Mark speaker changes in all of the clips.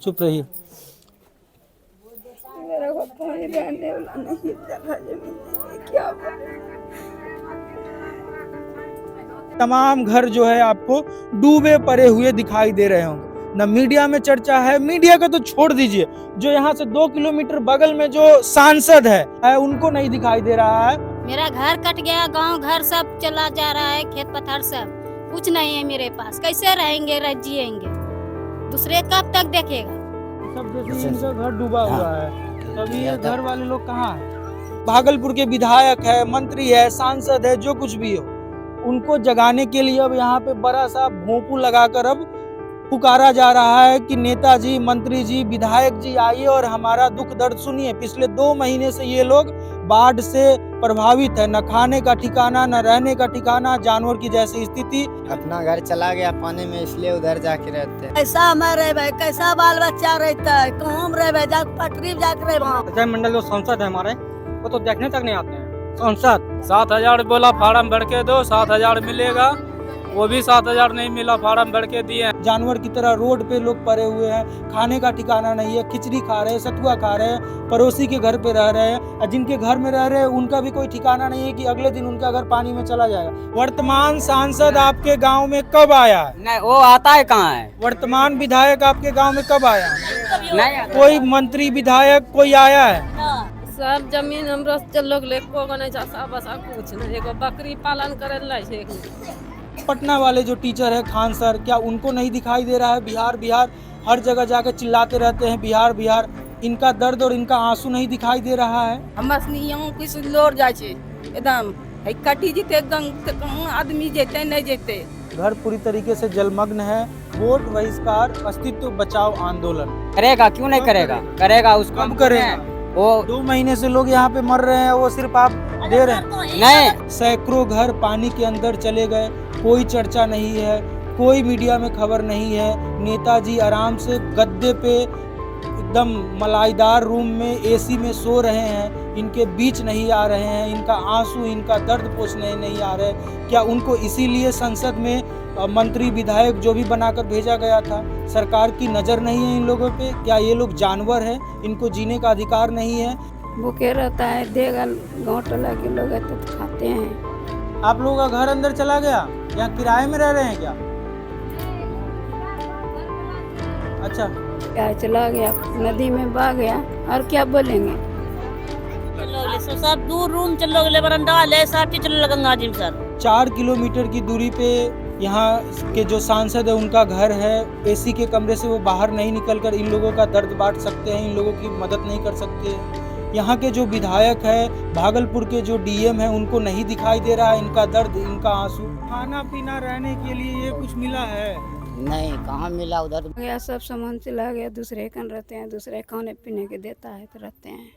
Speaker 1: चुप रहिए।
Speaker 2: मेरे को कोई रहने वाला नहीं, जगह जमीन नहीं है, क्या
Speaker 1: तमाम घर जो है आपको डूबे पड़े हुए दिखाई दे रहे होंगे। न मीडिया में चर्चा है, मीडिया का तो छोड़ दीजिए, जो यहाँ से 2 किलोमीटर बगल में जो सांसद है उनको नहीं दिखाई दे रहा है।
Speaker 3: मेरा घर कट गया, गांव घर सब चला जा रहा है, खेत पत्थर सब कुछ नहीं है मेरे पास। कैसे रहेंगे, रह जिएंगे? दूसरे कब तक देखेगा?
Speaker 1: सब जैसे इनका घर डूबा हुआ है, तभी ये घर वाले लोग कहाँ हैं? भागलपुर के विधायक है, मंत्री है, सांसद है, जो कुछ भी हो, उनको जगाने के लिए अब यहाँ पे बड़ा सा भोंपू लगाकर अब पुकारा जा रहा है कि नेताजी, मंत्री जी, विधायक जी आइए और हमारा दुख दर्द सुनिए। पिछले 2 महीने से ये लोग बाढ़ से प्रभावित है, न खाने का ठिकाना, न रहने का ठिकाना, जानवर की जैसी स्थिति।
Speaker 4: अपना घर चला गया पानी में, इसलिए उधर जाके रहते हैं।
Speaker 2: कैसा मैं रहे, कैसा बाल बच्चा रहता है, कहाँ रहे, जा पटरी जाकर रहे वहाँ।
Speaker 1: पंचायत मंडल जो सांसद है हमारे, वो तो देखने तक नहीं आते हैं। सांसद 7,000 बोला फार्म भर के दो, 7,000 मिलेगा, वो भी 7,000 नहीं मिला, फार्म भर के दिए। जानवर की तरह रोड पे लोग पड़े हुए हैं, खाने का ठिकाना नहीं है, खिचड़ी खा रहे हैं, सतुआ खा रहे हैं, पड़ोसी के घर पे रह रहे हैं, और जिनके घर में रह रहे हैं उनका भी कोई ठिकाना नहीं है कि अगले दिन उनका घर पानी में चला जाएगा। वर्तमान सांसद आपके गाँव में कब आया?
Speaker 5: नहीं, वो आता है कहाँ है?
Speaker 1: वर्तमान विधायक आपके गाँव में कब आया?
Speaker 5: नहीं,
Speaker 1: कोई मंत्री विधायक कोई आया है?
Speaker 6: सब जमीन हमरा लोग ले को नहीं जा बसा कुछ नहीं, एगो बकरी पालन करे ला छे।
Speaker 1: पटना वाले जो टीचर है खान सर, क्या उनको नहीं दिखाई दे रहा है? बिहार बिहार हर जगह जाकर चिल्लाते रहते हैं बिहार बिहार, इनका दर्द और इनका आंसू नहीं दिखाई दे रहा है?
Speaker 2: हमस यहाँ कुछ लोर जाए छे एकदम, है कटी जीते एकदम, आदमी जेते नहीं जेते।
Speaker 1: घर पूरी तरीके से जलमग्न है। वोट बहिष्कार, अस्तित्व बचाओ आंदोलन
Speaker 5: करेगा क्यों नहीं करेगा? करेगा, उसको
Speaker 1: कब करेगा?
Speaker 5: वो
Speaker 1: 2 महीने से लोग यहाँ पे मर रहे हैं, वो सिर्फ आप दे रहे हैं।
Speaker 5: नहीं,
Speaker 1: सैकड़ों घर पानी के अंदर चले गए, कोई चर्चा नहीं है, कोई मीडिया में खबर नहीं है। नेताजी आराम से गद्दे पे एकदम मलाईदार रूम में एसी में सो रहे हैं, इनके बीच नहीं आ रहे हैं, इनका आंसू, इनका दर्द पोंछने नहीं आ रहे। क्या उनको इसीलिए संसद में मंत्री विधायक जो भी बनाकर भेजा गया था, सरकार की नज़र नहीं है इन लोगों पे? क्या ये लोग जानवर हैं, इनको जीने का अधिकार नहीं है?
Speaker 2: भूखे रहता है, देगा गाँव टोला के लोग तो खाते हैं।
Speaker 1: आप लोगों का घर अंदर चला गया, यहाँ किराए में रह रहे हैं क्या? अच्छा,
Speaker 2: क्या चला गया, नदी में बह गया, और क्या बोलेंगे?
Speaker 7: सब दूर रूम चलो गए, बरंदा वाले सब चलो गंगा जी सर।
Speaker 1: 4 किलोमीटर की दूरी पे यहाँ के जो सांसद है उनका घर है। एसी के कमरे से वो बाहर नहीं निकलकर इन लोगों का दर्द बांट सकते हैं, इन लोगों की मदद नहीं कर सकते। यहाँ के जो विधायक है, भागलपुर के जो डीएम है, उनको नहीं दिखाई दे रहा है इनका दर्द, इनका आंसू। खाना पीना रहने के लिए ये कुछ मिला है?
Speaker 4: नहीं, कहाँ मिला उधर।
Speaker 2: गया सब सामान चला गया, दूसरे कन रहते हैं, दूसरे खाने पीने के देता है तो रहते हैं।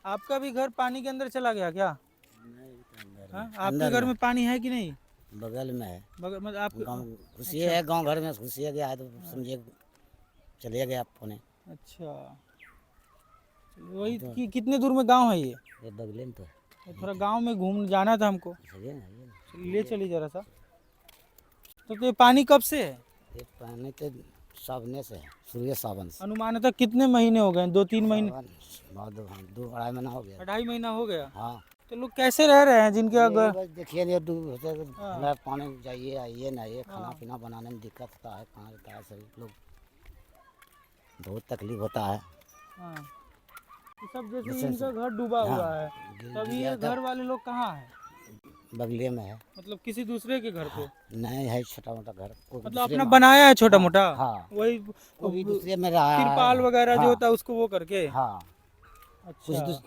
Speaker 1: आपका भी घर पानी के अंदर चला गया क्या? आपके घर में पानी है कि नहीं?
Speaker 4: बगल में है,
Speaker 1: बगल मतलब आप
Speaker 4: घुसिए है, गांव घर में घुसिए गया है तो समझिए चले गया फोने।
Speaker 1: अच्छा, वही कि कितने दूर में गांव है ये?
Speaker 4: बगले में तो
Speaker 1: थोड़ा गांव में घूम जाना था हमको, ले चलिए जरा सा। तो ये पानी कब से है?
Speaker 4: ये पानी तो सावने से है, सूर्य सावन से।
Speaker 1: अनुमानतः कितने महीने हो गए? 2-3 महीने?
Speaker 4: 2-2.5 महीना हो गया।
Speaker 1: 2.5 महीना हो गया।
Speaker 4: हाँ,
Speaker 1: तो लोग कैसे रह रहे हैं जिनके अगर
Speaker 4: देखिए पानी जाइए आइए ना, ये खाना पीना बनाने में दिक्कत होता है, कहाँ रहता है सभी लोग, बहुत तकलीफ होता है।
Speaker 1: हाँ, सब जैसे इनका घर डूबा हुआ है, तभी ये घर वाले लोग कहाँ हैं?
Speaker 4: बगले में है,
Speaker 1: मतलब किसी दूसरे के घर पे?
Speaker 4: नहीं है, छोटा मोटा घर,
Speaker 1: मतलब अपना बनाया है छोटा मोटा?
Speaker 4: हाँ,
Speaker 1: वही
Speaker 4: वो भी दूसरे में रहा है,
Speaker 1: तिरपाल वगैरह जो होता है उसको वो करके?
Speaker 4: हाँ,
Speaker 1: अच्छा,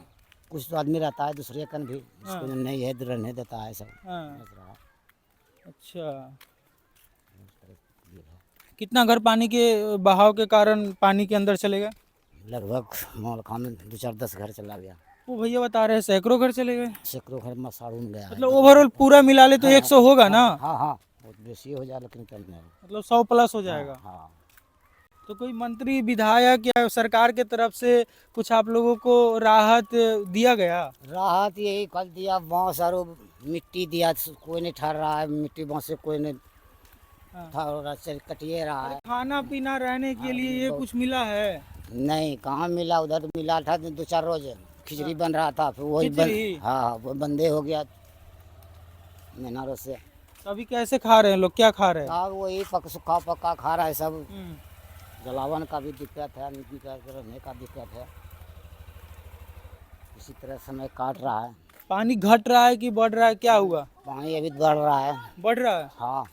Speaker 4: कुछ तो आदमी रहता है दूसरे कन भी, उसको नहीं है रहने देता है सब।
Speaker 1: हाँ, अच्छा। कितना घर पानी के बहाव के कारण पानी के अंदर चले गए?
Speaker 4: लगभग मोलखा में 2-4-10 घर चला गया।
Speaker 1: वो भैया बता रहे हैं सैकड़ों घर चले गए।
Speaker 4: सैकड़ों घर मसाड़ू में गया है।
Speaker 1: मतलब ओवरऑल पूरा मिला ले तो 100 होगा ना?
Speaker 4: हाँ हाँ, बहुत बेसी हो जाए लेकिन कम नहीं,
Speaker 1: मतलब 100 प्लस हो जाएगा।
Speaker 4: हाँ।
Speaker 1: तो कोई मंत्री विधायक या सरकार के तरफ से कुछ आप लोगों को राहत दिया गया?
Speaker 4: राहत यही कल दिया, बांस और मिट्टी दिया, कोई नहीं ठहर रहा है, मिट्टी बांस से कोई नहीं
Speaker 1: हाँ।
Speaker 4: था और रास्ते कटिए रहा है।
Speaker 1: खाना पीना रहने के लिए ये कुछ मिला है?
Speaker 4: नहीं, कहाँ मिला, उधर मिला था 2-4 रोज खिचड़ी बन रहा था, फिर वही
Speaker 1: खिचड़ी?
Speaker 4: हाँ वो बंदे हो गया महीना रोज से।
Speaker 1: तो अभी कैसे खा रहे हैं लोग, क्या खा रहे हैं?
Speaker 4: अब वही सूखा पक्का खा रहा है सब।
Speaker 1: हम्म,
Speaker 4: जलावन का भी दिक्कत है, नीति का रहने का दिक्कत है, इसी तरह समय काट रहा है।
Speaker 1: पानी घट रहा है कि बढ़ रहा है, क्या हुआ?
Speaker 4: पानी अभी बढ़ रहा है।
Speaker 1: बढ़ रहा है।
Speaker 4: हाँ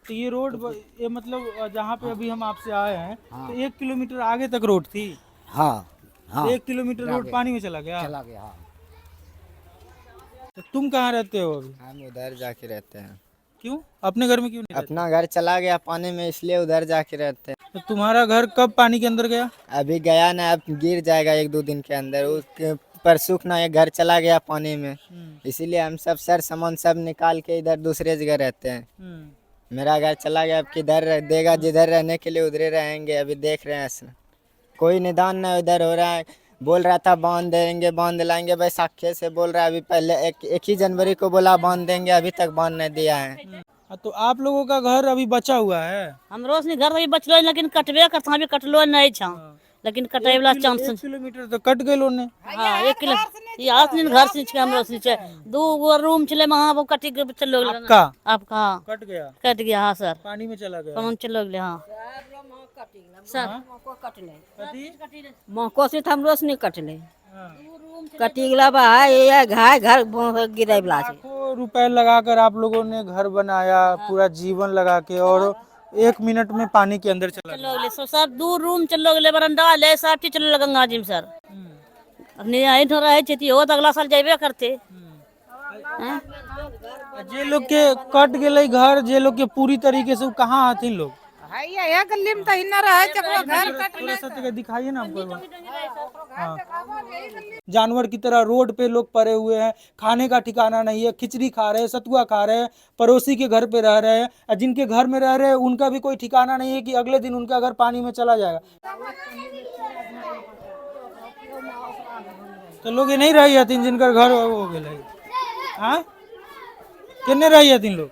Speaker 1: तो ये रोड ये मतलब जहाँ पे अभी हम आपसे आए हैं
Speaker 4: हाँ।
Speaker 1: तो 1 किलोमीटर आगे तक रोड थी।
Speaker 4: हाँ हाँ
Speaker 1: 1 किलोमीटर रोड पानी में चला गया।
Speaker 4: चला गया। हाँ
Speaker 1: तो तुम कहाँ रहते हो अभी?
Speaker 8: हम उधर जाके रहते हैं।
Speaker 1: क्यों, अपने घर में क्यों नहीं रहते?
Speaker 8: अपना घर चला गया पानी में, इसलिए उधर जाके रहते हैं।
Speaker 1: तो तुम्हारा घर कब पानी के अंदर गया?
Speaker 8: अभी गया ना, अब गिर जाएगा 1-2 दिन के अंदर। उस परसों ना ये घर चला गया पानी में, इसीलिए हम सब सर सामान सब निकाल के इधर दूसरे जगह रहते हैं। मेरा घर चला गया, अब किधर देगा, जिधर रहने के लिए उधरे रहेंगे। अभी देख रहे हैं कोई निदान ना उधर हो रहा है। बोल रहा था बांध देंगे, बांध लाएंगे, बैसाखी से बोल रहा है। अभी पहले 1 जनवरी को बोला बांध देंगे, अभी तक बांध नहीं दिया है।
Speaker 1: तो आप लोगों का घर अभी बचा हुआ है?
Speaker 7: हमरो से घर अभी बचलो लेकिन कटबे करता अभी कटलो नहीं छा, लेकिन कटाई वाला चांस
Speaker 1: 1 किलोमीटर तो कट गए लोने।
Speaker 7: हाँ 1 किलो ये आस दिन घर से हमरो से 2 रूम चले वहां वो कटी के चलो
Speaker 1: आपका
Speaker 7: आपका हाँ
Speaker 1: कट गया,
Speaker 7: कट गया। हाँ सर
Speaker 1: पानी में चला गया।
Speaker 7: कौन चलो गए। हाँ सर
Speaker 1: कथी?
Speaker 2: मको से हमरो से नहीं कटले,
Speaker 1: हाँ।
Speaker 2: कटी गला बा ये घाय घर गिरे वाला छे।
Speaker 1: लाखों रुपए लगाकर आप लोगों ने घर बनाया, पूरा जीवन लगा के, और 1 मिनट में पानी के अंदर चला गया।
Speaker 7: चलो गए सर 2 रूम चलो गए, बरंडा ले सब चीज चलो गंगा जी में सर। अपने यही तो रहे छे हो तो अगला साल जाबे करते।
Speaker 1: जे लोग के कट गए घर, जे लोग के पूरी तरीके से, वो कहाँ हथिन लोग?
Speaker 2: गली में तो इन्ना रहे चकरो घर
Speaker 1: थोड़ा सा जगह दिखाइए ना हमको। हाँ। जानवर की तरह रोड पे लोग पड़े हुए हैं, खाने का ठिकाना नहीं है, खिचड़ी खा रहे हैं, सतुआ खा रहे हैं, पड़ोसी के घर पे रह रहे हैं, और जिनके घर में रह रहे हैं उनका भी कोई ठिकाना नहीं है कि अगले दिन उनका घर पानी में चला जाएगा। तो लोग ये नहीं रही हथिन जिनका घर हो गए। हाँ किन्ने रही हथिन लोग?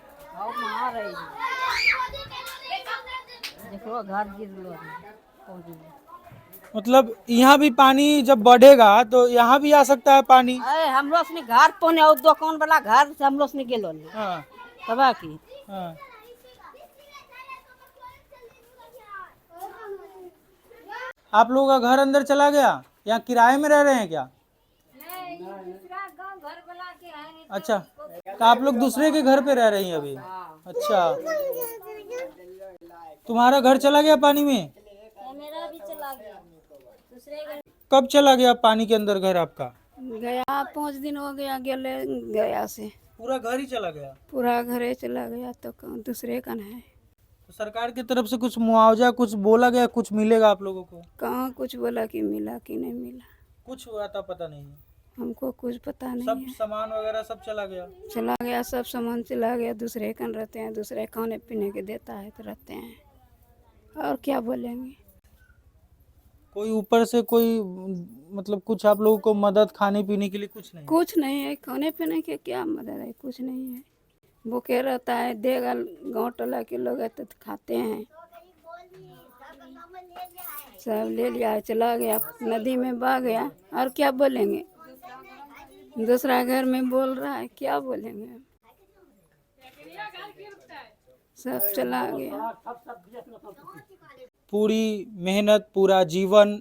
Speaker 1: मतलब यहाँ भी पानी जब बढ़ेगा तो यहाँ भी आ सकता है पानी।
Speaker 2: हमरो से घर पहुंचे और दुकान वाला घर से हमरो से गेलो नहीं
Speaker 1: हाँ
Speaker 2: तबा की।
Speaker 1: हाँ। आप लोगों का घर अंदर चला गया, यहाँ किराए में रह रहे हैं क्या? अच्छा, तो आप लोग दूसरे के घर पे रह रही हैं अभी? अच्छा, तुम्हारा घर चला गया पानी में?
Speaker 3: मेरा भी चला गया।
Speaker 1: कब चला गया पानी के अंदर घर आपका?
Speaker 9: गया 5 दिन हो गया गेले गया से।
Speaker 1: पूरा घर ही चला गया?
Speaker 9: पूरा घरे चला गया तो दूसरे का है।
Speaker 1: तो सरकार की तरफ से कुछ मुआवजा कुछ बोला गया, कुछ मिलेगा आप लोगों को?
Speaker 9: कहाँ कुछ बोला कि मिला कि नहीं मिला,
Speaker 1: कुछ हुआ था पता नहीं है?
Speaker 9: हमको कुछ पता नहीं
Speaker 1: सब
Speaker 9: है।
Speaker 1: सामान वगैरह सब चला गया?
Speaker 9: चला गया, सब सामान चला गया। दूसरे कन रहते हैं, दूसरे खाने पीने के देता है तो रहते हैं, और क्या बोलेंगे।
Speaker 1: कोई ऊपर से कोई मतलब कुछ आप लोगों को मदद खाने पीने के लिए कुछ नहीं?
Speaker 9: कुछ नहीं है, खाने पीने के क्या मदद है, कुछ नहीं है। भूखे रहता है, देगा गाँव टोला के लोग तो खाते हैं। सब ले लिया, चला गया, नदी में बह गया, और क्या बोलेंगे। दूसरा घर में बोल रहा है, क्या बोलेंगे। सब चला गया।
Speaker 1: पूरी मेहनत, पूरा जीवन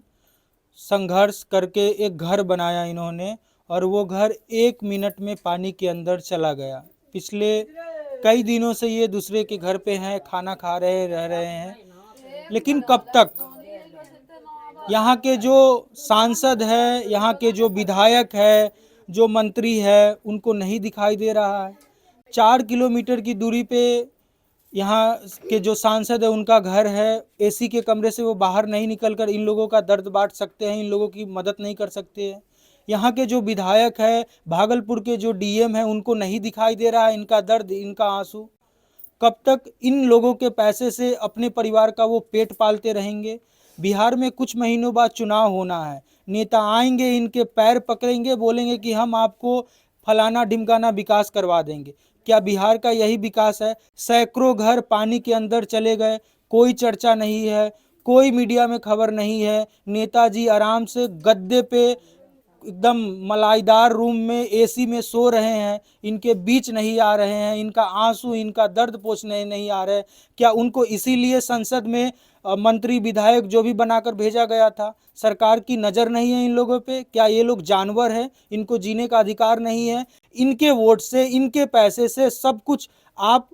Speaker 1: संघर्ष करके एक घर बनाया इन्होंने, और वो घर 1 मिनट में पानी के अंदर चला गया। पिछले कई दिनों से ये दूसरे के घर पे हैं, खाना खा रहे रह रहे हैं, लेकिन कब तक? यहाँ के जो सांसद है, यहाँ के जो विधायक है, जो मंत्री है, उनको नहीं दिखाई दे रहा है। 4 किलोमीटर की दूरी पे यहाँ के जो सांसद है उनका घर है। एसी के कमरे से वो बाहर नहीं निकलकर इन लोगों का दर्द बांट सकते हैं, इन लोगों की मदद नहीं कर सकते हैं। यहाँ के जो विधायक है, भागलपुर के जो डीएम है, उनको नहीं दिखाई दे रहा है इनका दर्द, इनका आंसू। कब तक इन लोगों के पैसे से अपने परिवार का वो पेट पालते रहेंगे? बिहार में कुछ महीनों बाद चुनाव होना है, नेता आएंगे, इनके पैर पकड़ेंगे, बोलेंगे कि हम आपको फलाना ढिमकाना विकास करवा देंगे। क्या बिहार का यही विकास है? सैकड़ों घर पानी के अंदर चले गए, कोई चर्चा नहीं है, कोई मीडिया में खबर नहीं है। नेताजी आराम से गद्दे पे एकदम मलाईदार रूम में एसी में सो रहे हैं, इनके बीच नहीं आ रहे हैं, इनका आंसू, इनका दर्द पोंछने नहीं आ रहे। क्या उनको इसीलिए संसद में मंत्री विधायक जो भी बनाकर भेजा गया था? सरकार की नज़र नहीं है इन लोगों पे? क्या ये लोग जानवर हैं? इनको जीने का अधिकार नहीं है? इनके वोट से, इनके पैसे से सब कुछ आप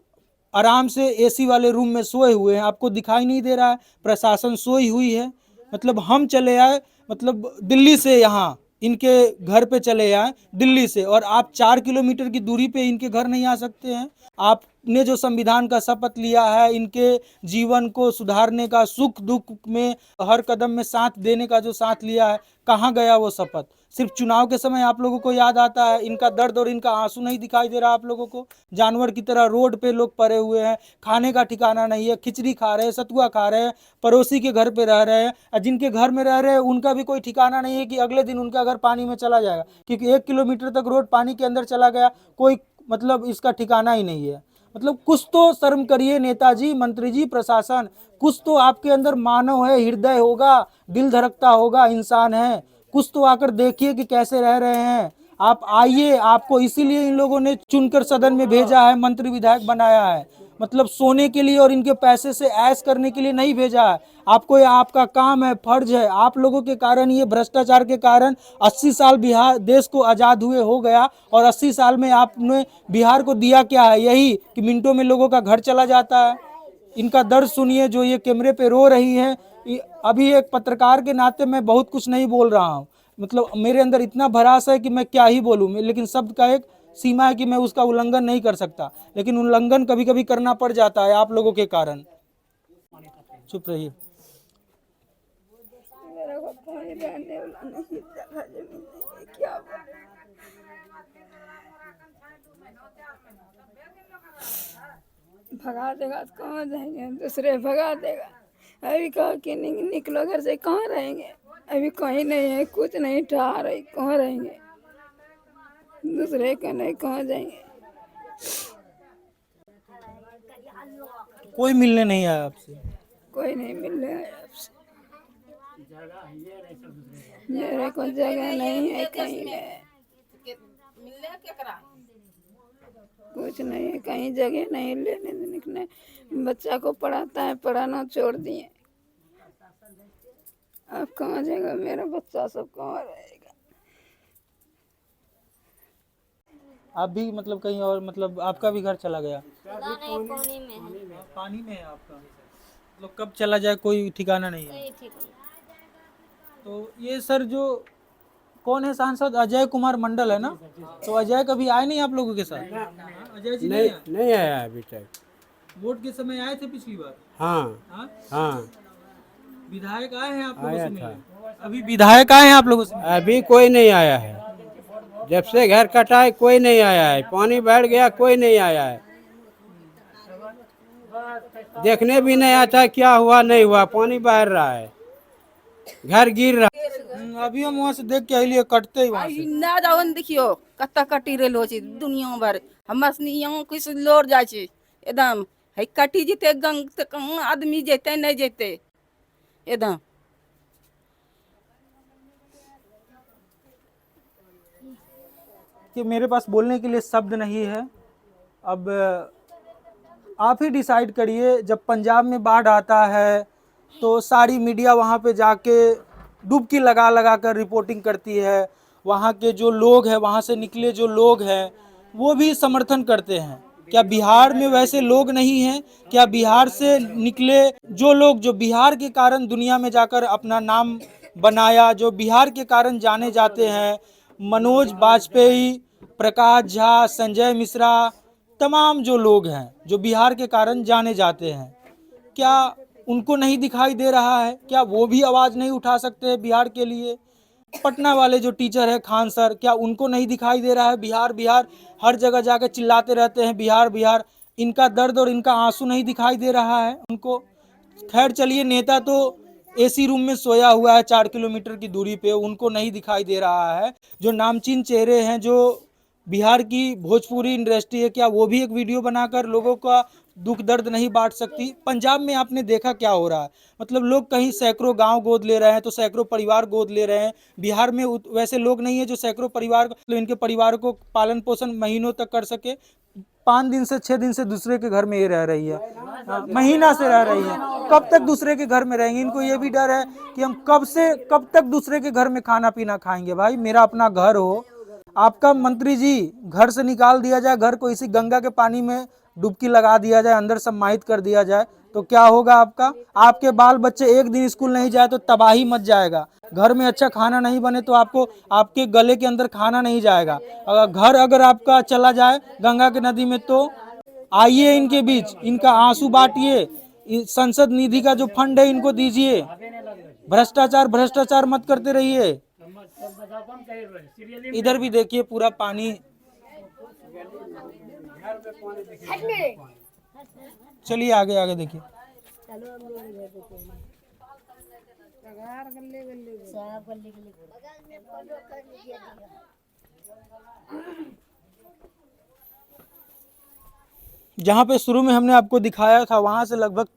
Speaker 1: आराम से एसी वाले रूम में सोए हुए हैं, आपको दिखाई नहीं दे रहा है? प्रशासन सोई हुई है। मतलब हम चले आए, मतलब दिल्ली से यहाँ इनके घर पे चले आए दिल्ली से, और आप 4 किलोमीटर की दूरी पे इनके घर नहीं आ सकते हैं? आपने जो संविधान का शपथ लिया है, इनके जीवन को सुधारने का, सुख दुख में हर कदम में साथ देने का जो साथ लिया है, कहाँ गया वो शपथ? सिर्फ चुनाव के समय आप लोगों को याद आता है। इनका दर्द और इनका आंसू नहीं दिखाई दे रहा आप लोगों को? जानवर की तरह रोड पे लोग पड़े हुए हैं, खाने का ठिकाना नहीं है, खिचड़ी खा रहे हैं, सतुआ खा रहे हैं, पड़ोसी के घर पे रह रहे हैं, और जिनके घर में रह रहे हैं उनका भी कोई ठिकाना नहीं है कि अगले दिन उनका घर पानी में चला जाएगा, क्योंकि 1 किलोमीटर तक रोड पानी के अंदर चला गया, कोई मतलब इसका ठिकाना ही नहीं है। मतलब कुछ तो शर्म करिए नेताजी, मंत्री जी, प्रशासन, कुछ तो आपके अंदर मानव है, हृदय होगा, दिल धड़कता होगा, इंसान है, कुछ तो आकर देखिए कि कैसे रह रहे हैं। आप आइए, आपको इसीलिए इन लोगों ने चुनकर सदन में भेजा है, मंत्री विधायक बनाया है, मतलब सोने के लिए और इनके पैसे से ऐश करने के लिए नहीं भेजा है। आपको ये आपका काम है, फर्ज है। आप लोगों के कारण, ये भ्रष्टाचार के कारण 80 साल बिहार देश को आज़ाद हुए हो गया, और 80 साल में आपने बिहार को दिया क्या है? यही कि मिनटों में लोगों का घर चला जाता है। इनका दर्द सुनिए जो ये कैमरे पे रो रही है। अभी एक पत्रकार के नाते मैं बहुत कुछ नहीं बोल रहा हूँ, मतलब मेरे अंदर इतना भरास है कि मैं क्या ही बोलूँ, लेकिन शब्द का एक सीमा है कि मैं उसका उल्लंघन नहीं कर सकता, लेकिन उल्लंघन कभी कभी करना पड़ जाता है आप लोगों के कारण। चुप रहिए।
Speaker 9: मेरे को कोई रहने वाला नहीं, जगह जमीन नहीं है, क्या भगा देगा तो कहाँ जाएंगे? दूसरे भगा देगा। अभी कहा कि निकलो घर से, कहाँ रहेंगे? अभी कहीं नहीं है, कुछ नहीं, ठहर रही, कहाँ रहेंगे? दूसरे का नहीं, कहाँ जाएंगे?
Speaker 1: कोई मिलने नहीं आया आपसे?
Speaker 9: कोई नहीं मिलने आया आपसे। मेरे को जगह नहीं है, कहीं नहीं, कुछ नहीं है, कहीं जगह नहीं, लेने देने को नहीं। बच्चा को पढ़ाता है, पढ़ाना छोड़ दिए। अब कहाँ जाएगा मेरा बच्चा, सब कहाँ रहेगा?
Speaker 1: आप भी मतलब कहीं और, मतलब आपका भी घर चला गया?
Speaker 3: पानी में है।
Speaker 1: पानी में है आपका, मतलब कब चला जाए कोई ठिकाना नहीं है। तो ये सर जो कौन है सांसद, अजय कुमार मंडल है ना? तो अजय कभी आए नहीं आप लोगों के साथ? अजय जी
Speaker 10: नहीं आया अभी तक।
Speaker 1: वोट के समय आए थे पिछली बार?
Speaker 10: हाँ हाँ,
Speaker 1: विधायक आए हैं आप लोगों से मिलने? अभी विधायक आए हैं आप लोगों से?
Speaker 10: अभी कोई नहीं आया है। जब से घर कटा है कोई नहीं आया है, पानी बढ़ गया कोई नहीं आया है, देखने भी नहीं आता क्या हुआ नहीं हुआ, पानी बह रहा है, घर गिर रहा।
Speaker 1: अभी हम वहाँ से देख के आइलिए, कटते ही वहाँ से।
Speaker 2: ना जाओ देखियो कत्ता कटी रेल हो छी दुनिया भर, हमरा सनी यहाँ कुछ लोर जाय छी एकदम है, कटी जेते गंग त कहाँ आदमी जेते नहीं जेते एकदम।
Speaker 1: कि मेरे पास बोलने के लिए शब्द नहीं है। अब आप ही डिसाइड करिए, जब पंजाब में बाढ़ आता है तो सारी मीडिया वहाँ पे जाके डुबकी लगा लगा कर रिपोर्टिंग करती है, वहाँ के जो लोग हैं, वहाँ से निकले जो लोग हैं वो भी समर्थन करते हैं। क्या बिहार में वैसे लोग नहीं हैं? क्या बिहार से निकले जो लोग, जो बिहार के कारण दुनिया में जाकर अपना नाम बनाया, जो बिहार के कारण जाने जाते हैं, मनोज बाजपेयी, प्रकाश झा, संजय मिश्रा, तमाम जो लोग हैं जो बिहार के कारण जाने जाते हैं, क्या उनको नहीं दिखाई दे रहा है? क्या वो भी आवाज़ नहीं उठा सकते हैं बिहार के लिए? पटना वाले जो टीचर है खान सर, क्या उनको नहीं दिखाई दे रहा है? बिहार बिहार हर जगह जाकर चिल्लाते रहते हैं बिहार बिहार, इनका दर्द और इनका आंसू नहीं दिखाई दे रहा है उनको? खैर चलिए, नेता तो एसी रूम में सोया हुआ है 4 किलोमीटर की दूरी पे, उनको नहीं दिखाई दे रहा है। जो नामचीन चेहरे हैं, जो बिहार की भोजपुरी इंडस्ट्री है, क्या वो भी एक वीडियो बनाकर लोगों का दुख दर्द नहीं बांट सकती? पंजाब में आपने देखा क्या हो रहा है, मतलब लोग कहीं सैकड़ों गांव गोद ले रहे हैं तो सैकड़ों परिवार गोद ले रहे हैं। बिहार में वैसे लोग नहीं है जो सैकड़ों परिवार, इनके परिवार को पालन पोषण महीनों तक कर सके। 5 दिन से 6 दिन से दूसरे के घर में ये रह रही है, महीना से रह रही है। कब तक दूसरे के घर में रहेंगे? इनको ये भी डर है कि हम कब तक दूसरे के घर में खाना पीना खाएंगे। भाई मेरा अपना घर हो, आपका मंत्री जी घर से निकाल दिया जाए, घर को इसी गंगा के पानी में डुबकी लगा दिया जाए, अंदर सम्मानित कर दिया जाए, तो क्या होगा आपका? आपके बाल बच्चे एक दिन स्कूल नहीं जाए तो तबाही मच जाएगा। घर में अच्छा खाना नहीं बने तो आपको, आपके गले के अंदर खाना नहीं जाएगा। अगर आपका चला जाए गंगा के नदी में, तो आइए इनके बीच, इनका आंसू बांटिए, संसद निधि का जो फंड है इनको दीजिए। भ्रष्टाचार मत करते रहिए। इधर भी देखिए पूरा पानी। चलिए आगे देखिए। जहाँ पे शुरू में हमने आपको दिखाया था वहां से लगभग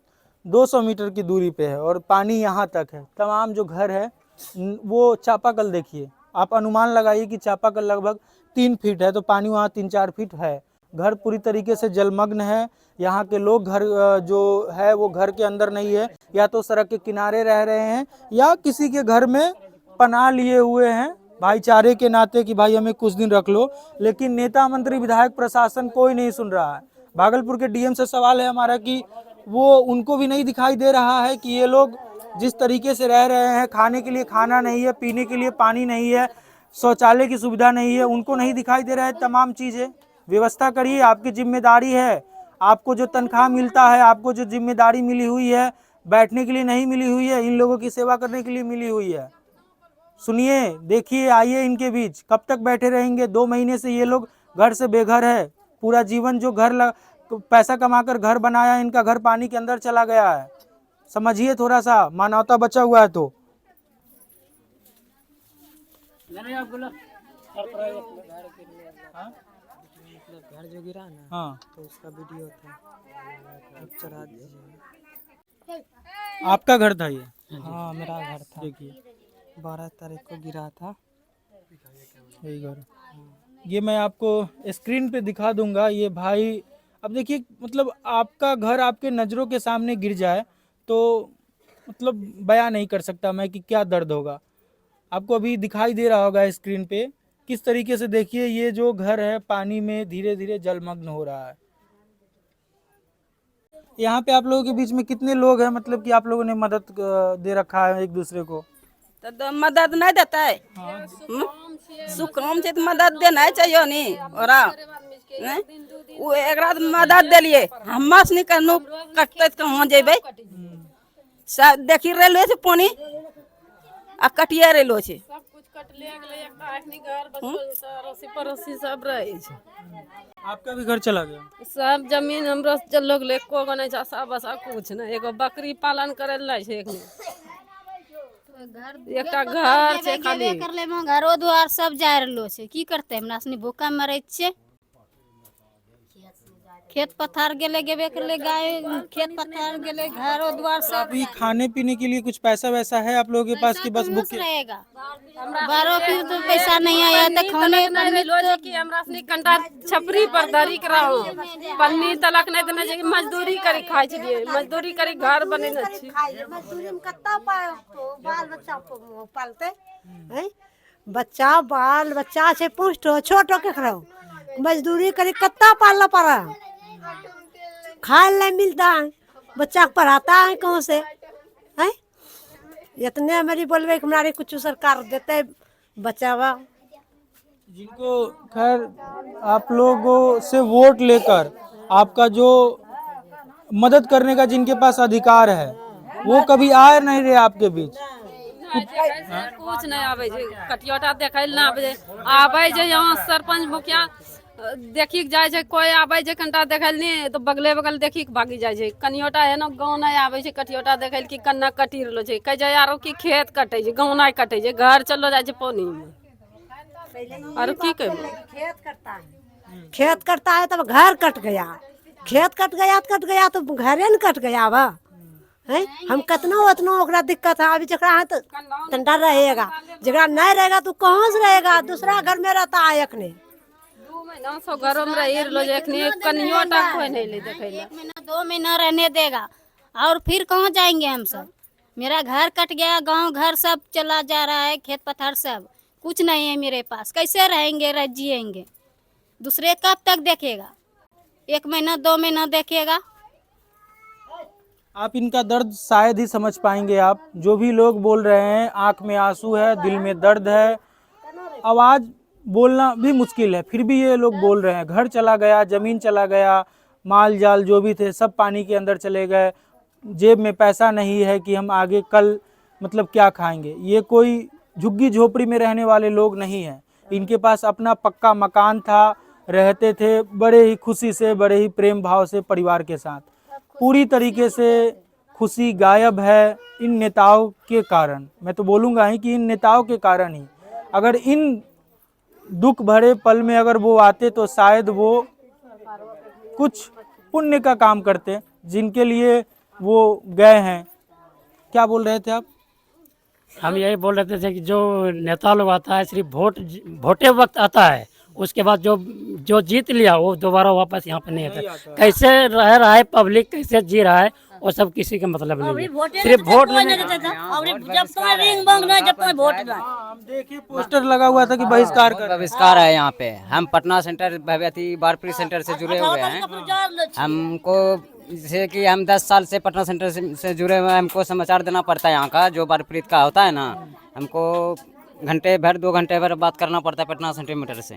Speaker 1: 200 मीटर की दूरी पे है और पानी यहाँ तक है। तमाम जो घर है वो चापाकल देखिए, आप अनुमान लगाइए कि चापाकल लगभग 3 फीट है तो पानी वहाँ 3-4 फीट है। घर पूरी तरीके से जलमग्न है। यहाँ के लोग घर जो है वो घर के अंदर नहीं है, या तो सड़क के किनारे रह रहे हैं या किसी के घर में पनाह लिए हुए हैं भाईचारे के नाते कि भाई हमें कुछ दिन रख लो। लेकिन नेता मंत्री विधायक प्रशासन कोई नहीं सुन रहा है। भागलपुर के डीएम से सवाल है हमारा कि वो उनको भी नहीं दिखाई दे रहा है कि ये लोग जिस तरीके से रह रहे हैं, खाने के लिए खाना नहीं है, पीने के लिए पानी नहीं है, शौचालय की सुविधा नहीं है, उनको नहीं दिखाई दे रहा है तमाम चीज़ें। व्यवस्था करिए, आपकी जिम्मेदारी है। आपको जो तनख्वाह मिलता है, आपको जो जिम्मेदारी मिली हुई है, बैठने के लिए नहीं मिली हुई है, इन लोगों की सेवा करने के लिए मिली हुई है। सुनिए, देखिए, आइए इनके बीच। कब तक बैठे रहेंगे? 2 महीने से ये लोग घर से बेघर है। पूरा जीवन जो पैसा कमाकर घर बनाया, इनका घर पानी के अंदर चला गया है। समझिए, थोड़ा सा मानवता बचा हुआ है तो।
Speaker 11: घर जो गिरा ना,
Speaker 1: हाँ,
Speaker 11: तो उसका वीडियो था, चढ़ा दीजिए।
Speaker 1: आपका घर था ये?
Speaker 11: हाँ, मेरा घर था।
Speaker 1: देखिए
Speaker 11: 12 तारीख को गिरा था
Speaker 1: यही घर। ये मैं आपको स्क्रीन पे दिखा दूंगा। ये भाई, अब देखिए, मतलब आपका घर आपके नज़रों के सामने गिर जाए तो मतलब बयां नहीं कर सकता मैं कि क्या दर्द होगा। आपको अभी दिखाई दे रहा होगा स्क्रीन पे किस तरीके से। देखिए, ये जो घर है पानी में धीरे धीरे जलमग्न हो रहा है। यहाँ पे आप लोगों के बीच में कितने लोग हैं, मतलब कि आप लोगों ने मदद दे रखा है एक दूसरे को?
Speaker 2: तो मदद नहीं देता है। सुकाम से तो मदद देना चाहिए नहीं। और वो एक रात मदद दिलिए, हम नहीं करनू कटते कहाँ जेबे। देखी रेलवे से पानी आ कटिया रेलो छे,
Speaker 6: सब कुछ कट ले गेले। एक आदमी घर बस पड़ोसी सब रहे छे।
Speaker 1: आपका भी घर चला गया?
Speaker 6: सब जमीन हमरो से लोग ले को गने चासा बसा कुछ ना। एगो बकरी पालन करे लै छे, एकटा घर छे खाली।
Speaker 3: कर ले घरो द्वार सब जा रहलो छे, की करते हमरा सनी भूखा मरे छे। खेत पथार गेले गेबे कर ले, गाय खेत पथार गेले, घरो द्वार सब।
Speaker 1: अभी खाने पीने के लिए कुछ पैसा वैसा है आप लोगों के पास कि बस भूखे
Speaker 3: रहेगा? बारो फिर तो पैसा नहीं आया तो खाने
Speaker 6: कि हमरा सनी कंटा छपरी पर धरी के रहो। पन्नी तलक नहीं देने जे मजदूरी करी खाइ छिए, मजदूरी करी घर बनेने छी।
Speaker 12: मजदूरी में कत्ता बाल बच्चा पालते हैं। बच्चा बाल बच्चा से पूछो छोटो के खड़ो मजदूरी करी कत्ता पालना पड़ा। खाए नहीं मिलता है, बच्चा पढ़ाता है कहाँ से है? इतने हमारी बोलवे कि हमारे कुछ सरकार देते बचावा।
Speaker 1: जिनको खैर आप लोगों से वोट लेकर आपका जो मदद करने का जिनके पास अधिकार है वो कभी आए नहीं रहे आपके बीच?
Speaker 6: कुछ नहीं आवे जे कटियोटा देखै ल ना आवे जे यहाँ सरपंच मुखिया देखी जाए छै। कोई आवे जे कंटा देखल नहीं तो बगले बगल देखी के भागी जाए छै। कनियोटा है ना गाँव नहीं आवे छै कटियोटा देखल की कन्ना कटी रहलो छै। कह जाए यारो की खेत कटे छै, गाँव नहीं कटे छै, घर चलो जाए छै पानी में। और की करूं?
Speaker 12: खेत कटता है तब घर कट गया, खेत कट गया तो घरे न कट गया बा है। हम कितना उतना ओकरा दिक्कत है। अभी जरा है तो ठंडा रहेगा, जरा नहीं रहेगा तो कहाँ से रहेगा, दूसरा घर में रहता है। एक ने
Speaker 6: 2 महीना से घरों में रही लो, जखनी कनियो तक कोई नहीं ले देखे ला।
Speaker 3: 1 महीना 2 महीना रहने देगा और फिर कहाँ जाएंगे हम सब। मेरा घर कट गया, गांव घर सब चला जा रहा है, खेत पत्थर सब, कुछ नहीं है मेरे पास। कैसे रहेंगे, रह जिएंगे। दूसरे कब तक देखेगा? 1 महीना 2 महीना देखेगा।
Speaker 1: आप इनका दर्द शायद ही समझ पाएंगे। आप जो भी लोग बोल रहे हैं, आंख में आंसू है, दिल में दर्द है, आवाज़ बोलना भी मुश्किल है, फिर भी ये लोग बोल रहे हैं। घर चला गया, ज़मीन चला गया, माल जाल जो भी थे सब पानी के अंदर चले गए। जेब में पैसा नहीं है कि हम आगे कल मतलब क्या खाएंगे। ये कोई झुग्गी झोपड़ी में रहने वाले लोग नहीं हैं। इनके पास अपना पक्का मकान था, रहते थे बड़े ही खुशी से, बड़े ही प्रेम भाव से परिवार के साथ। पूरी तरीके से खुशी गायब है इन नेताओं के कारण। मैं तो बोलूँगा ही कि इन नेताओं के कारण ही। अगर इन दुख भरे पल में अगर वो आते तो शायद वो कुछ पुण्य का काम करते जिनके लिए वो गए हैं। क्या बोल रहे थे आप?
Speaker 13: हम यही बोल रहे थे कि जो नेता लोग आता है सिर्फ वोटे वक्त आता है, उसके बाद जो जीत लिया वो दोबारा वापस यहाँ पे नहीं आता। कैसे रह रहा है पब्लिक, कैसे जी रहा है, वो सब किसी का मतलब नहीं है। सिर्फ वोट
Speaker 1: हम देखे पोस्टर लगा हुआ था कि
Speaker 5: बहिष्कार है यहाँ पे। हम पटना सेंटर बारपरी सेंटर से जुड़े हुए हैं। हमको जैसे कि हम 10 साल से पटना सेंटर से जुड़े हुए हैं। हमको समाचार देना पड़ता है यहाँ का, जो बारप्रीत का होता है ना। हमको घंटे भर 2 घंटे भर बात करना पड़ता है पटना सेंटीमीटर से।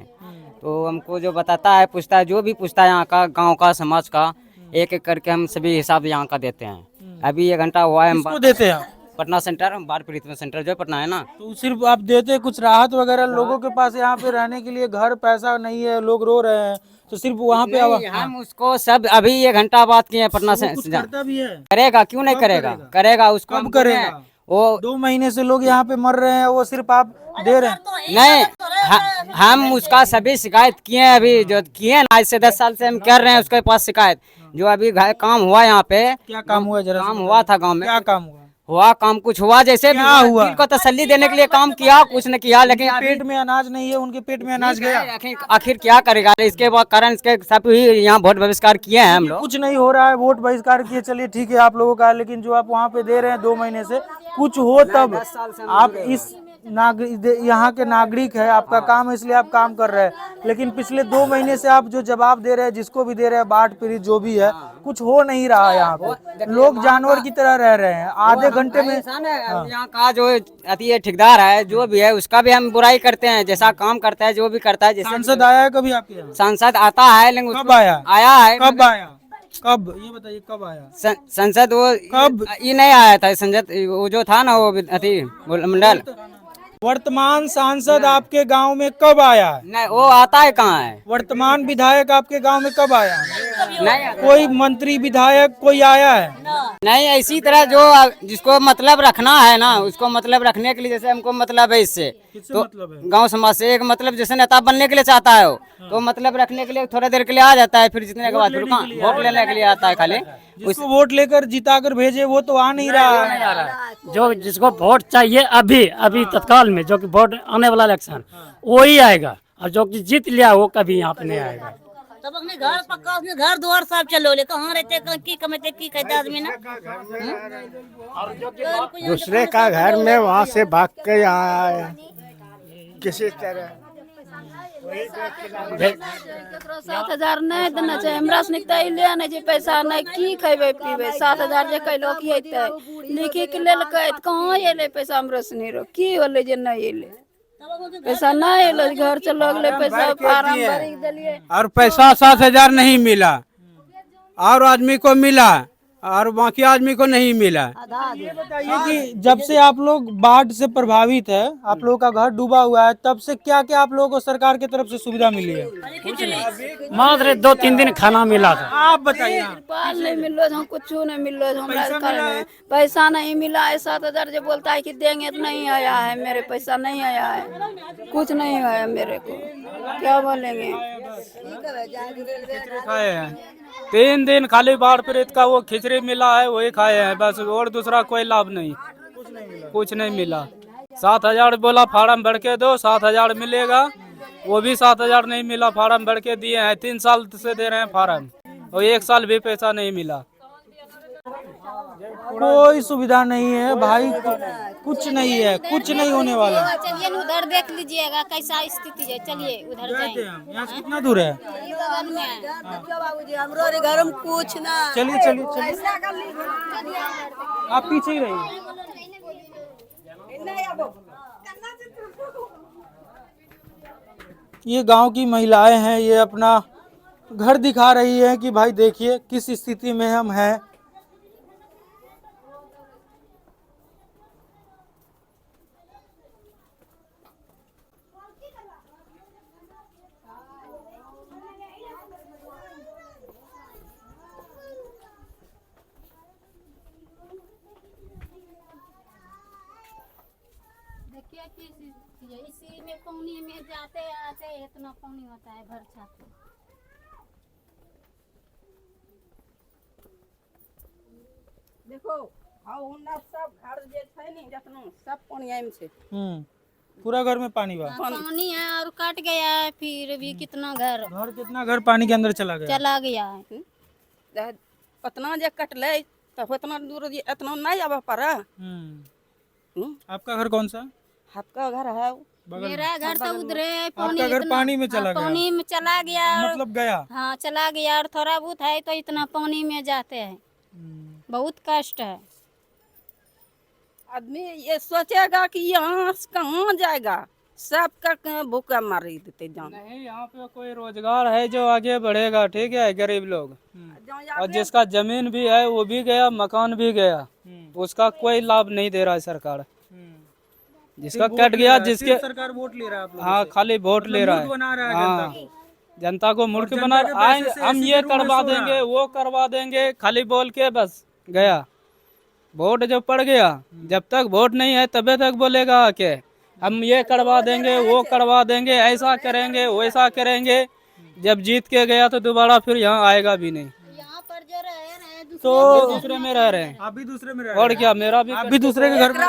Speaker 5: तो हमको जो बताता है, पूछता है, जो भी पूछता है यहाँ का, गांव का, समाज का, एक एक करके हम सभी हिसाब यहाँ का देते हैं। अभी 1 घंटा हुआ है हम
Speaker 1: देते हैं
Speaker 5: पटना सेंटर, बारप्रीत में सेंटर जो पटना है ना।
Speaker 1: तो सिर्फ आप देते कुछ राहत वगैरह लोगों के पास यहाँ पे रहने के लिए घर पैसा नहीं है, लोग रो रहे हैं, तो सिर्फ वहाँ पे
Speaker 5: हम उसको सब अभी 1 घंटा बात किए पटना से।
Speaker 1: करता भी है,
Speaker 5: करेगा क्यों नहीं करेगा, करेगा उसको
Speaker 1: कब करेगा। वो 2 महीने से लोग यहाँ पे मर रहे हैं, वो सिर्फ आप दे रहे हैं।
Speaker 5: नहीं, हम उसका सभी शिकायत किए हैं। अभी जो किए ना, आज से 10 साल से हम कर रहे हैं उसके पास शिकायत। जो अभी काम हुआ यहाँ पे,
Speaker 1: क्या काम हुआ? जरा
Speaker 5: काम हुआ था गाँव में,
Speaker 1: क्या काम हुआ?
Speaker 5: काम कुछ हुआ, जैसे
Speaker 1: क्या हुआ?
Speaker 5: को तसल्ली देने के लिए काम किया, कुछ न किया। लेकिन
Speaker 1: पेट में अनाज नहीं है, उनके पेट में अनाज गया।
Speaker 5: आखिर क्या करेगा? इसके कारण इसके सब ही यहाँ वोट बहिष्कार किए हैं हम लोग।
Speaker 1: कुछ नहीं हो रहा है, वोट बहिष्कार किए, चलिए ठीक है आप लोगों का, लेकिन जो आप वहाँ पे दे रहे हैं 2 महीने से, कुछ हो तब। आप इस यहाँ के नागरिक है, आपका काम है इसलिए आप काम कर रहे हैं, लेकिन पिछले 2 महीने से आप जो जवाब दे रहे हैं, जिसको भी दे रहे हैं, बाढ़ पीड़ित जो भी है, कुछ हो नहीं रहा है। यहाँ पे लोग जानवर की तरह रह रहे हैं। आधे घंटे में
Speaker 5: यहाँ का जो अति ठेकेदार है, जो भी है, उसका भी हम बुराई करते हैं। जैसा काम करता है, जो भी करता है। जैसे
Speaker 1: सांसद आया है कभी आपके यहाँ?
Speaker 5: सांसद आता है, लेकिन
Speaker 1: कब आया?
Speaker 5: आया है,
Speaker 1: कब आया? कब, ये बताइए कब आया
Speaker 5: संसद? वो
Speaker 1: कब?
Speaker 5: ये नहीं आया था संसद, वो जो था ना, वो अति मंडल।
Speaker 1: वर्तमान सांसद आपके गांव में कब आया है?
Speaker 5: नहीं, वो आता है कहाँ है?
Speaker 1: वर्तमान विधायक आपके गांव में कब आया है?
Speaker 5: नहीं,
Speaker 1: कोई मंत्री विधायक कोई आया है?
Speaker 5: नहीं। इसी तरह जो जिसको मतलब रखना है ना, उसको मतलब रखने के लिए, जैसे हमको मतलब है इससे, तो
Speaker 1: मतलब है?
Speaker 5: गांव समाज से एक मतलब जैसे नेता बनने के लिए चाहता है वो, तो मतलब रखने के लिए थोड़ा देर के लिए आ जाता है, फिर जितने के बाद वोट लेने के लिए आता है खाली।
Speaker 1: जिसको वोट लेकर जिता कर भेजे वो तो आ नहीं रहा है।
Speaker 13: जो जिसको वोट चाहिए अभी तत्काल में, जो कि वोट आने वाला इलेक्शन, वही आएगा। और जो कि जीत लिया वो कभी यहाँ पे नहीं आएगा।
Speaker 7: तब अपने घर पक्का, अपने घर द्वार सब चलो ले, कहाँ रहते, की कमाते, की कहते आदमी ना।
Speaker 8: दूसरे का घर में वहाँ से भाग के यहाँ आया किसी तरह।
Speaker 9: 7,000 नहीं देना चाहिए हमरा से, ले आने चाहिए पैसा, नहीं की खेबे पीबे। 7,000 जे कैलो की हेतै, लिखी के लेलकै, कहाँ एले पैसा हमरा से नहीं रो, की होले जे नहीं एले पैसा, नहीं एलो, घर चलो अगले पैसा फार्म भरी देलिए।
Speaker 10: और पैसा 7,000 नहीं मिला, और आदमी को मिला, और बाकी आदमी को नहीं मिला।
Speaker 1: ये बताइए कि जब से आप लोग बाढ़ से प्रभावित है, आप लोगों का घर डूबा हुआ है, तब से क्या क्या आप लोगों को सरकार की तरफ से सुविधा मिली है?
Speaker 13: मात्र 2-3 दिन खाना मिला था।
Speaker 1: आप बताइए।
Speaker 9: पाल नहीं मिल रहा था, कुछ नहीं मिल रहा था, हमरा घर में पैसा नहीं मिला है। 7,000 जो बोलता है कि देंगे तो नहीं आया है, मेरे पैसा नहीं आया है, कुछ नहीं आया मेरे को, क्या बोलेंगे।
Speaker 1: खाए हैं 3 दिन खाली बाढ़ पीड़ित का वो खिचड़ी मिला है, वही खाए हैं बस, और दूसरा कोई लाभ नहीं, कुछ नहीं मिला। 7,000 बोला फार्म भर के दो, 7,000 मिलेगा, वो भी 7,000 नहीं मिला। फार्म भर के दिए हैं, 3 साल से दे रहे हैं फार्म, और 1 साल भी पैसा नहीं मिला। कोई सुविधा नहीं है भाई, कुछ नहीं है, कुछ नहीं होने वाला।
Speaker 3: चलिए उधर देख लीजिएगा कैसा स्थिति है, चलिए उधर जाएंगे।
Speaker 1: यहाँ से कितना दूर है?
Speaker 3: बगल में है।
Speaker 2: हमरो घर में कुछ ना।
Speaker 1: चलिए चलिए चलिए, आप पीछे ही रहिए। ये गांव की महिलाएं हैं, ये अपना घर दिखा रही है कि भाई देखिए किस स्थिति में हम हैं।
Speaker 3: देखिए इसी में पानी में जाते आते इतना पानी होता है भर छाते।
Speaker 2: देखो सब घर जे छै नी जतनो सब पानी में छै।
Speaker 1: पूरा घर में पानी बा।
Speaker 3: पानी है और कट गया है, फिर भी कितना घर
Speaker 1: कितना घर पानी के अंदर चला गया
Speaker 3: है।
Speaker 2: पतना जे कटले तो उतना दूर इतना नहीं आवे पारा।
Speaker 1: आपका घर कौन सा?
Speaker 2: आपका घर है
Speaker 3: मेरा घर तो उधर है,
Speaker 1: आपका घर पानी में चला गया?
Speaker 3: पानी में चला गया,
Speaker 1: मतलब गया?
Speaker 3: हाँ चला गया, और थोड़ा बहुत है तो इतना पानी में जाते हैं, बहुत कष्ट है।
Speaker 2: आदमी ये सोचेगा कि यहाँ से कहाँ जाएगा, सबका भूखा मार देते जान।
Speaker 1: नहीं, यहाँ पे कोई रोजगार है जो आगे बढ़ेगा, ठीक है? गरीब लोग और जिसका जमीन भी है वो भी गया, मकान भी गया, उसका कोई लाभ नहीं दे रहा है सरकार। जिसका कट गया, जिसके
Speaker 2: सरकार वोट ले रहा है।
Speaker 1: हाँ खाली वोट ले रहा है, हाँ जनता को मूर्ख बना। हम ये करवा देंगे, वो करवा देंगे, खाली बोल के बस गया। वोट जब पड़ गया, जब तक वोट नहीं है तबे तक बोलेगा कि हम ये करवा देंगे, वो करवा देंगे, ऐसा करेंगे, वैसा करेंगे। जब जीत के गया तो दोबारा फिर यहाँ आएगा भी नहीं।
Speaker 3: यहाँ पर जो रह रहे
Speaker 1: तो दूसरे में रह रहे हैं।
Speaker 2: आप भी दूसरे में रह
Speaker 1: और क्या, मेरा भी, आप भी दूसरे के घर में।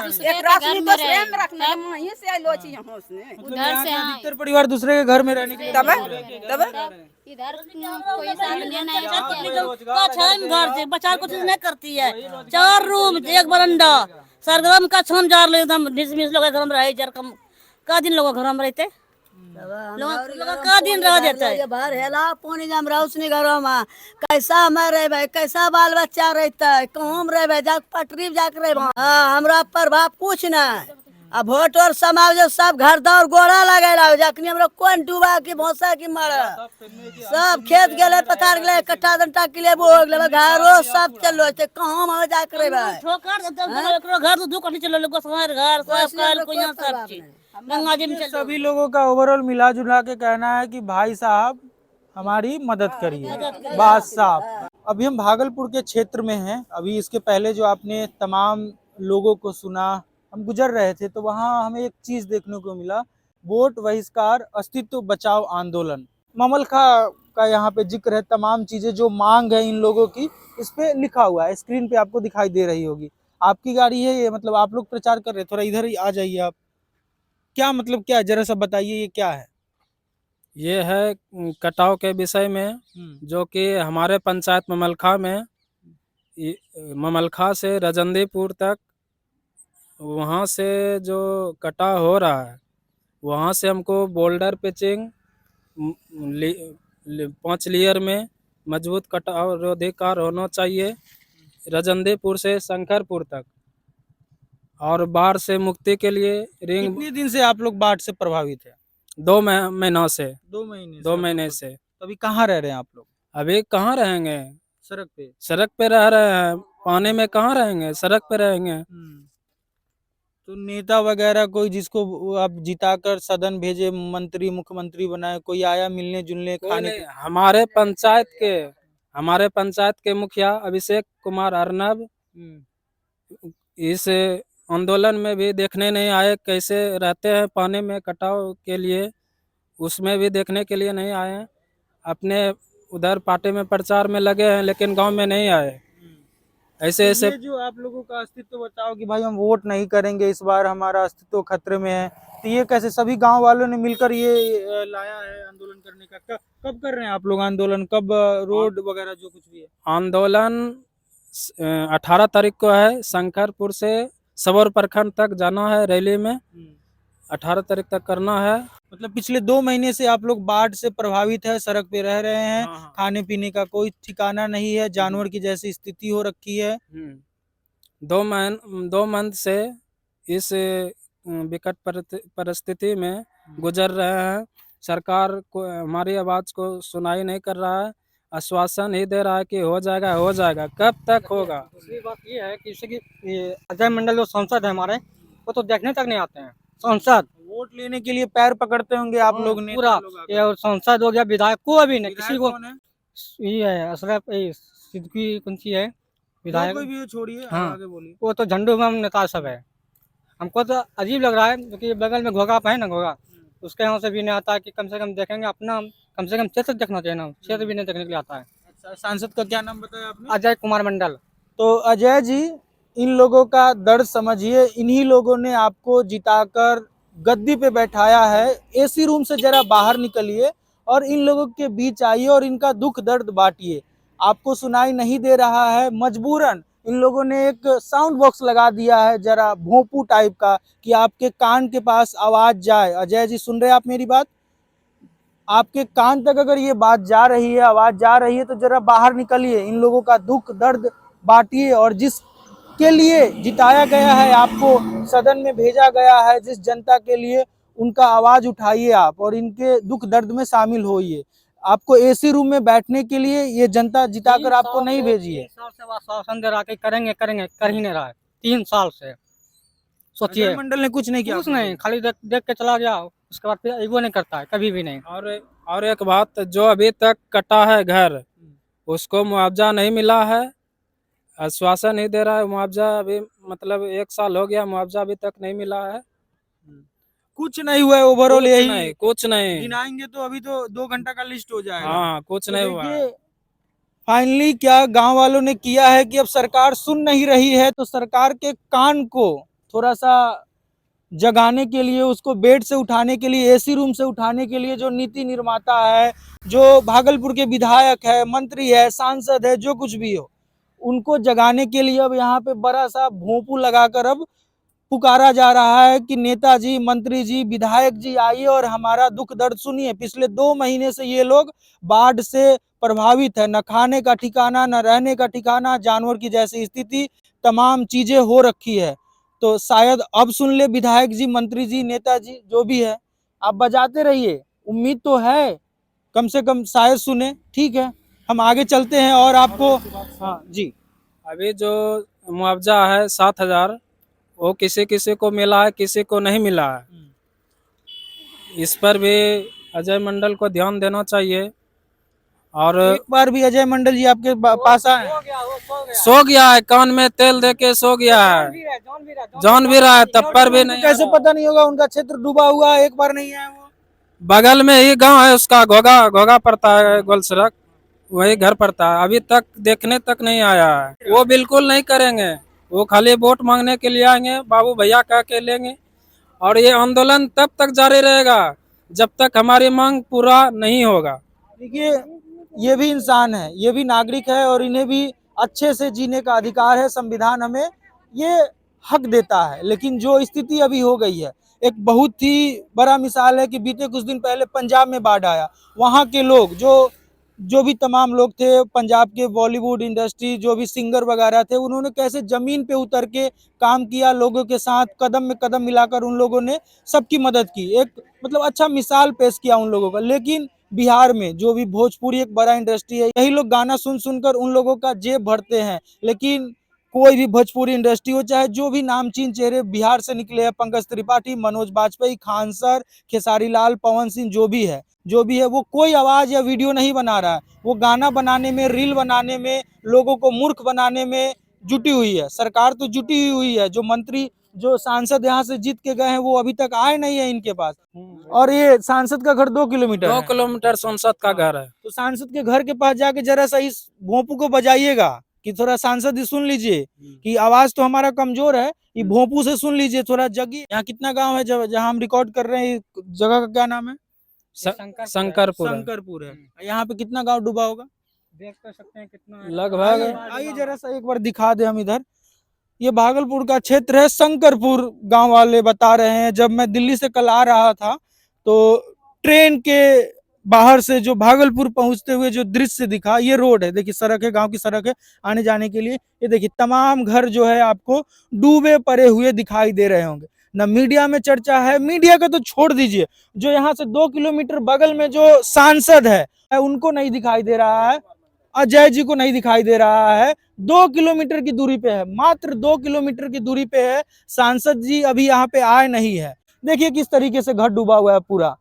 Speaker 1: अधिकतर परिवार दूसरे के घर में रहने के
Speaker 3: इधर कोई सामने नहीं
Speaker 7: घर से बचाव कुछ नहीं करती है। 4 रूम 1 बरंडा सरगरम का छम जार ले लोग घर में रहे, जर कम का दिन लोग घर में रहते का दिन रह जाता है।
Speaker 12: बाहर हेला पानी जम रहा उसने घरों में कैसा हमें रहे भाई, कैसा बाल बच्चा रहता है, कहूँ रहे भाई, जा पटरी जाके रहे। हाँ हमरा प्रभाव कुछ ना, अब वोट और समाज सब घर दौर गोड़ा लगे जखनी हमरा कौन डूबा की भौसा की मारा, सब खेत गए पथार गए कट्ठा दंटा के लिए बोल गए घरों सब चलो कहूँ हम जाके रहे भाई।
Speaker 7: घर तो 2 कट्ठी चलो घर सब चीज गंगा जी में।
Speaker 1: सभी लोगों का ओवरऑल मिला जुला के कहना है कि भाई साहब हमारी मदद करिए, बात साहब। अभी हम भागलपुर के क्षेत्र में हैं। अभी इसके पहले जो आपने तमाम लोगों को सुना, हम गुजर रहे थे तो वहाँ हमें एक चीज देखने को मिला, वोट बहिष्कार अस्तित्व बचाओ आंदोलन। ममलखा का यहाँ पे जिक्र है, तमाम चीजें जो मांग है इन लोगों की इस पे लिखा हुआ है, स्क्रीन पे आपको दिखाई दे रही होगी। आपकी गाड़ी है ये, मतलब आप लोग प्रचार कर रहे हैं, थोड़ा इधर ही आ जाइए आप। क्या मतलब क्या है, जरा सा बताइए ये क्या है?
Speaker 14: ये है कटाव के विषय में, जो कि हमारे पंचायत ममलखा में, ममलखा से रजंदीपुर तक, वहाँ से जो कटाव हो रहा है वहाँ से हमको बोल्डर पिचिंग 5 लेयर में मजबूत कटाव रोधिकार होना चाहिए, रजंदीपुर से शंकरपुर तक। और बाढ़ से मुक्ति के लिए रिंग।
Speaker 1: कितने दिन से आप लोग बाढ़ से प्रभावित है?
Speaker 14: 2 महीनों से।
Speaker 1: 2 महीने
Speaker 14: 2 महीने से।
Speaker 1: अभी कहाँ रह रहे हैं आप लोग?
Speaker 14: अभी कहाँ रहेंगे, सड़क पे रह रहे हैं, पानी में कहाँ रहेंगे, सड़क पे रहेंगे।
Speaker 1: तो नेता वगैरह कोई जिसको आप जिताकर सदन भेजे, मंत्री मुख्यमंत्री बनाए, कोई आया मिलने जुलने
Speaker 14: कोई
Speaker 1: खाने
Speaker 14: नहीं, हमारे पंचायत के मुखिया अभिषेक कुमार अर्नब इस आंदोलन में भी देखने नहीं आए, कैसे रहते हैं पानी में कटाव के लिए, उसमें भी देखने के लिए नहीं आए। अपने उधर पार्टी में प्रचार में लगे हैं, लेकिन गांव में नहीं आए। ऐसे ऐसे
Speaker 1: ये जो आप लोगों का अस्तित्व बताओ कि भाई हम वोट नहीं करेंगे इस बार, हमारा अस्तित्व खतरे में है, तो ये कैसे सभी गांव वालों ने मिलकर ये लाया है आंदोलन करने का? कब कर रहे हैं आप लोग आंदोलन, कब रोड वगैरह जो कुछ भी है?
Speaker 14: आंदोलन 18 तारीख को है, शंकरपुर से सबौर प्रखंड तक जाना है रैली में, 18 तारीख तक करना है।
Speaker 1: मतलब पिछले 2 महीने से आप लोग बाढ़ से प्रभावित है, सड़क पे रह रहे हैं,
Speaker 14: हाँ।
Speaker 1: खाने पीने का कोई ठिकाना नहीं है, जानवर की जैसी स्थिति हो रखी है।
Speaker 14: 2 मंथ से इस विकट परिस्थिति में गुजर रहे हैं। सरकार को हमारी आवाज को सुनाई नहीं कर रहा है, आश्वासन ही दे रहा है कि हो जाएगा, कब तक होगा।
Speaker 11: दूसरी बात ये है कि जैसे कि अजय मंडल जो सांसद है हमारे, वो तो देखने तक नहीं आते हैं। सांसद
Speaker 1: वोट लेने के लिए पैर पकड़ते होंगे आप लोग ने
Speaker 11: पूरा, ये और सांसद हो गया, विधायक को अभी नहीं, किसी को
Speaker 1: कौन है?
Speaker 11: ये है अशरफ सिद्दीकी कौन सी है विधायक,
Speaker 1: कोई भी हो, छोड़िए,
Speaker 11: हाँ।
Speaker 1: आगे बोलिए।
Speaker 11: वो तो झंडू बम नेता सब है। हमको तो अजीब लग रहा है क्योंकि बगल में घोगा है ना, घोगा उसके यहाँ से भी नहीं आता कि कम से कम देखेंगे अपना, कम से कम क्षेत्र देखना चाहिए ना, क्षेत्र भी नहीं देखने के लिए आता है।
Speaker 1: अच्छा, सांसद का क्या नाम बताया आपने?
Speaker 11: अजय कुमार मंडल।
Speaker 1: तो अजय जी, इन लोगों का दर्द समझिए, इन्हीं लोगों ने आपको जिताकर गद्दी पे बैठाया है। एसी रूम से जरा बाहर निकलिए और इन लोगों के बीच आइए और इनका दुख दर्द बांटिए। आपको सुनाई नहीं दे रहा है, मजबूरन इन लोगों ने एक साउंड बॉक्स लगा दिया है, जरा भोंपू टाइप का, कि आपके कान के पास आवाज जाए। अजय जी, सुन रहे हैं आप मेरी बात? आपके कान तक अगर ये बात जा रही है, आवाज जा रही है, तो जरा बाहर निकलिए, इन लोगों का दुख दर्द बांटिए। और जिसके लिए जिताया गया है, आपको सदन में भेजा गया है, जिस जनता के लिए, उनका आवाज उठाइए आप और इनके दुख दर्द में शामिल होइए। आपको एसी रूम में बैठने के लिए ये जनता जिताकर आपको नहीं भेजी है।
Speaker 11: 3 साल से आश्वासन दे रहा है कि करेंगे, कर ही नहीं रहा है। 3 साल से सोचिए,
Speaker 1: अजय मंडल ने कुछ नहीं किया?
Speaker 11: कुछ नहीं, खाली देख के चला गया, उसके बाद फिर वो नहीं करता है, कभी भी नहीं।
Speaker 14: और एक बात, जो अभी तक कटा है घर, उसको मुआवजा नहीं मिला है, आश्वासन नहीं दे रहा है मुआवजा। अभी मतलब 1 साल हो गया, मुआवजा अभी तक नहीं मिला है।
Speaker 1: कुछ नहीं हुआ है ओवरऑल, यही
Speaker 14: कुछ नहीं
Speaker 1: गिनाएंगे तो अभी तो 2 घंटा का लिस्ट हो जाएगा।
Speaker 14: हाँ, कुछ नहीं हुआ है।
Speaker 1: फाइनली क्या गांव वालों ने किया है कि अब सरकार सुन नहीं रही है, तो सरकार के कान को थोड़ा सा जगाने के लिए, उसको बेड से उठाने के लिए, एसी रूम से उठाने के लिए, जो नीति निर्माता है, जो भागलपुर के विधायक है, मंत्री है, सांसद है, जो कुछ भी हो, उनको जगाने के लिए अब यहाँ पे बड़ा सा भोंपू लगाकर अब पुकारा जा रहा है कि नेताजी, मंत्री जी, विधायक जी आइए और हमारा दुख दर्द सुनिए। पिछले 2 महीने से ये लोग बाढ़ से प्रभावित है, न खाने का ठिकाना, न रहने का ठिकाना, जानवर की जैसी स्थिति, तमाम चीजें हो रखी है। तो शायद अब सुन ले विधायक जी, मंत्री जी, नेताजी, जो भी है, आप बजाते रहिए, उम्मीद तो है कम से कम शायद सुने। ठीक है, हम आगे चलते हैं और आपको, हाँ जी,
Speaker 14: अभी जो मुआवजा है 7,000, वो किसी किसी को मिला है, किसी को नहीं मिला है। इस पर भी अजय मंडल को ध्यान देना चाहिए। और
Speaker 1: एक बार भी अजय मंडल जी आपके पास आए?
Speaker 14: सो गया है, कान में तेल देके सो गया है, जान भी रहा है, तब पर भी नहीं।
Speaker 1: कैसे पता नहीं होगा? उनका क्षेत्र डूबा हुआ है, एक बार नहीं आया वो।
Speaker 14: बगल में ही गांव है उसका, घोगा पड़ता है, गोल सड़क, वही घर पड़ता है। अभी तक देखने तक नहीं आया है। वो बिल्कुल नहीं करेंगे, वो खाली वोट मांगने के लिए आएंगे, बाबू भैया कह के लेंगे। और ये आंदोलन तब तक जारी रहेगा जब तक हमारी मांग पूरा नहीं होगा।
Speaker 1: देखिए, ये भी इंसान है, ये भी नागरिक है और इन्हें भी अच्छे से जीने का अधिकार है। संविधान हमें ये हक देता है। लेकिन जो स्थिति अभी हो गई है, एक बहुत ही बड़ा मिसाल है कि बीते कुछ दिन पहले पंजाब में बाढ़ आया। वहाँ के लोग, जो भी तमाम लोग थे, पंजाब के बॉलीवुड इंडस्ट्री, जो भी सिंगर वगैरह थे, उन्होंने कैसे जमीन पे उतर के काम किया, लोगों के साथ कदम में कदम मिलाकर उन लोगों ने सबकी मदद की। एक मतलब अच्छा मिसाल पेश किया उन लोगों का। लेकिन बिहार में जो भी भोजपुरी एक बड़ा इंडस्ट्री है, यही लोग गाना सुन सुनकर उन लोगों का जेब भरते हैं। लेकिन कोई भी भोजपुरी इंडस्ट्री हो, चाहे जो भी नामचीन चेहरे बिहार से निकले हैं, पंकज त्रिपाठी, मनोज बाजपेयी, खान सर, खेसारी लाल, पवन सिंह, जो भी है वो कोई आवाज या वीडियो नहीं बना रहा है। वो गाना बनाने में, रील बनाने में, लोगों को मूर्ख बनाने में जुटी हुई है। सरकार तो जुटी हुई है, जो मंत्री जो सांसद यहाँ से जीत के गए हैं वो अभी तक आए नहीं है इनके पास। और ये सांसद का घर 2 किलोमीटर
Speaker 14: 2
Speaker 1: है।
Speaker 14: किलोमीटर सांसद का घर है।
Speaker 1: तो सांसद के घर के पास जाके जरा सा इस भोंपू को बजाइएगा कि थोड़ा सांसद ही सुन लीजिए कि आवाज तो हमारा कमजोर है, ये भोंपू से सुन लीजिए, थोड़ा जगिए। यहाँ कितना गांव है जहाँ हम रिकॉर्ड कर रहे हैं, जगह का क्या नाम है?
Speaker 14: शंकरपुर है।
Speaker 1: शंकरपुर है। यहाँ पे कितना गांव डूबा होगा,
Speaker 11: देख तो सकते हैं कितना
Speaker 14: लगभग।
Speaker 1: आइए जरा सा एक बार दिखा दे हम इधर। ये भागलपुर का क्षेत्र है, शंकरपुर गांव वाले बता रहे हैं। जब मैं दिल्ली से कल आ रहा था तो ट्रेन के बाहर से जो भागलपुर पहुंचते हुए जो दृश्य दिखा, ये रोड है, देखिए सड़क है, गांव की सड़क है आने जाने के लिए। ये देखिए तमाम घर जो है आपको डूबे पड़े हुए दिखाई दे रहे होंगे। ना मीडिया में चर्चा है, मीडिया का तो छोड़ दीजिए, जो यहाँ से 2 किलोमीटर बगल में जो सांसद है उनको नहीं दिखाई दे रहा है, अजय जी को नहीं दिखाई दे रहा है। 2 किलोमीटर की दूरी पे है, मात्र 2 किलोमीटर की दूरी पे है। सांसद जी अभी यहाँ पे आए नहीं है। देखिए किस तरीके से घर डूबा हुआ है पूरा।